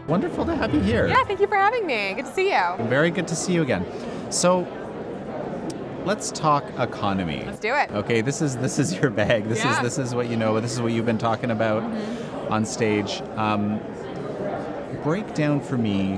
Wonderful to have you here. Yeah, thank you for having me. Good to see you. Very good to see you again. So, let's talk economy. Let's do it. Okay, this is your bag. This Yeah. is what you know. This is what you've been talking about on stage. Break down for me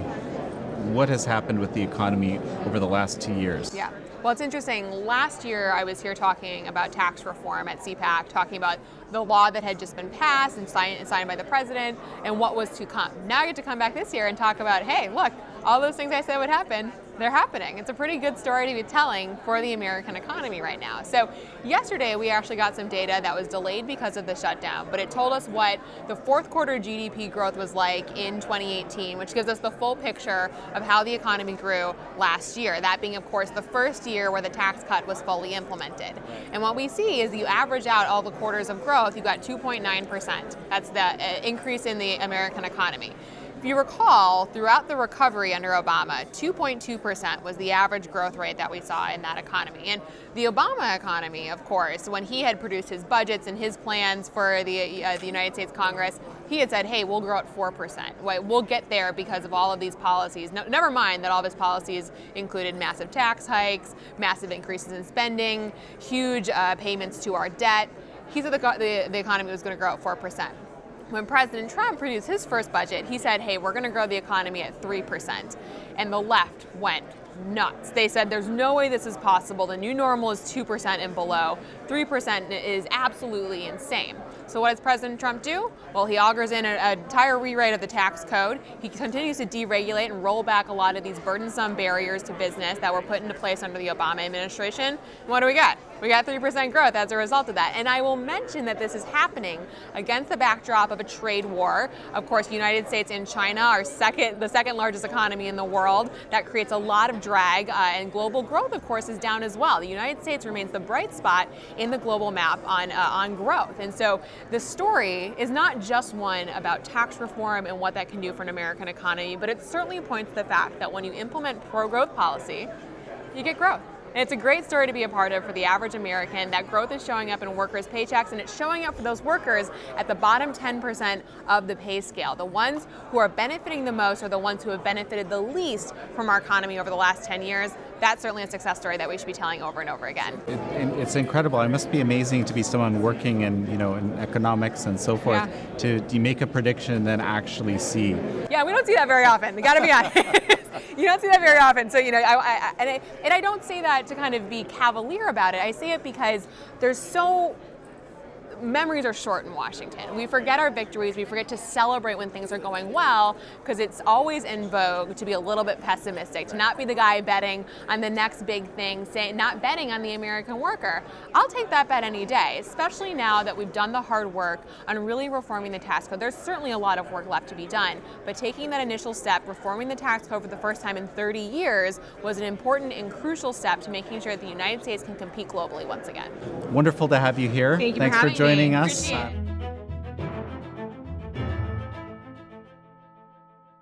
what has happened with the economy over the last 2 years. Yeah. Well, it's interesting. Last year, I was here talking about tax reform at CPAC, talking about the law that had just been passed and signed by the president and what was to come. Now I get to come back this year and talk about, hey, look, all those things I said would happen, they're happening. It's a pretty good story to be telling for the American economy right now. So yesterday, we actually got some data that was delayed because of the shutdown, but it told us what the fourth quarter GDP growth was like in 2018, which gives us the full picture of how the economy grew last year. That being, of course, the first year where the tax cut was fully implemented. And what we see is you average out all the quarters of growth, you got 2.9%. That's the increase in the American economy. If you recall, throughout the recovery under Obama, 2.2% was the average growth rate that we saw in that economy. And the Obama economy, of course, when he had produced his budgets and his plans for the United States Congress, he had said, hey, we'll grow at 4%. We'll get there because of all of these policies. No, never mind that all of his policies included massive tax hikes, massive increases in spending, huge payments to our debt. He said the economy was going to grow at 4%. When President Trump produced his first budget, he said, hey, we're going to grow the economy at 3%. And the left went nuts. They said there's no way this is possible. The new normal is 2% and below. 3% is absolutely insane. So what does President Trump do? Well, he augurs in an entire rewrite of the tax code. He continues to deregulate and roll back a lot of these burdensome barriers to business that were put into place under the Obama administration. And what do we got? We got 3% growth as a result of that. And I will mention that this is happening against the backdrop of a trade war. Of course, the United States and China are the second largest economy in the world. That creates a lot of drag, and global growth, of course, is down as well. The United States remains the bright spot in the global map on growth. And so the story is not just one about tax reform and what that can do for an American economy, but it certainly points to the fact that when you implement pro-growth policy, you get growth. And it's a great story to be a part of for the average American. That growth is showing up in workers' paychecks, and it's showing up for those workers at the bottom 10% of the pay scale. The ones who are benefiting the most are the ones who have benefited the least from our economy over the last 10 years. That's certainly a success story that we should be telling over and over again. It's incredible. It must be amazing to be someone working in economics and so forth, to make a prediction and then actually see. Yeah, we don't see that very often. We got to be honest. You don't see that very often. So, I don't say that to kind of be cavalier about it. I say it because memories are short in Washington. We forget our victories. We forget to celebrate when things are going well, because it's always in vogue to be a little bit pessimistic, to not be the guy betting on the next big thing, not betting on the American worker. I'll take that bet any day, especially now that we've done the hard work on really reforming the tax code. There's certainly a lot of work left to be done, but taking that initial step, reforming the tax code for the first time in 30 years, was an important and crucial step to making sure that the United States can compete globally once again. Wonderful to have you here. Thank you Thanks for for having joining me. us. Appreciate it.